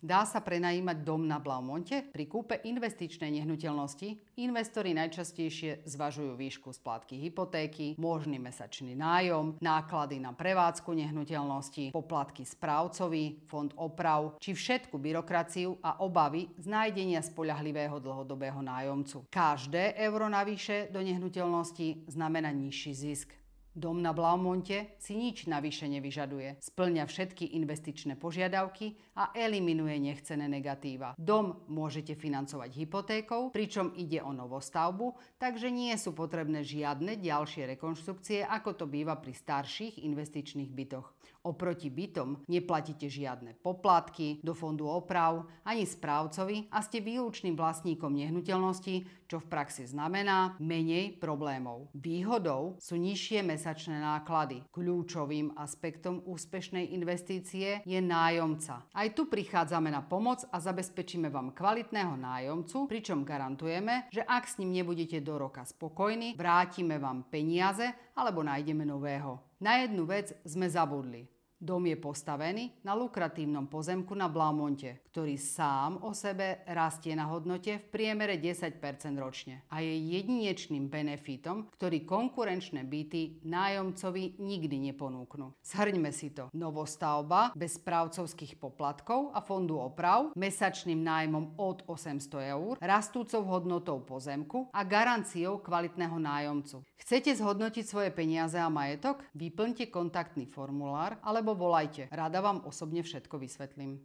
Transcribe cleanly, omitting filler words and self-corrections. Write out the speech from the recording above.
Dá sa prenajímať dom na Blaumonte? Pri kúpe investičnej nehnuteľnosti investori najčastejšie zvažujú výšku splátky hypotéky, možný mesačný nájom, náklady na prevádzku nehnuteľnosti, poplatky správcovi, fond oprav, či všetku byrokraciu a obavy z nájdenia spoľahlivého dlhodobého nájomcu. Každé euro navyše do nehnuteľnosti znamená nižší zisk. Dom na Blaumonte si nič navyše nevyžaduje, spĺňa všetky investičné požiadavky a eliminuje nechcené negatíva. Dom môžete financovať hypotékou, pričom ide o novostavbu, takže nie sú potrebné žiadne ďalšie rekonštrukcie, ako to býva pri starších investičných bytoch. Oproti bytom neplatíte žiadne poplatky do fondu oprav ani správcovi a ste výlučným vlastníkom nehnuteľnosti, čo v praxi znamená menej problémov. Výhodou sú nižšie mesačné náklady. Kľúčovým aspektom úspešnej investície je nájomca. Aj tu prichádzame na pomoc a zabezpečíme vám kvalitného nájomcu, pričom garantujeme, že ak s ním nebudete do roka spokojní, vrátime vám peniaze alebo nájdeme nového. Na jednu vec sme zabudli. Dom je postavený na lukratívnom pozemku na Blaumonte, ktorý sám o sebe rastie na hodnote v priemere 10% ročne a je jedinečným benefitom, ktorý konkurenčné byty nájomcovi nikdy neponúknú. Zhrňme si to. Novostavba bez správcovských poplatkov a fondu oprav, mesačným nájmom od 800 eur, rastúcou hodnotou pozemku a garanciou kvalitného nájomcu. Chcete zhodnotiť svoje peniaze a majetok? Vyplňte kontaktný formulár alebo volajte. Rada vám osobne všetko vysvetlím.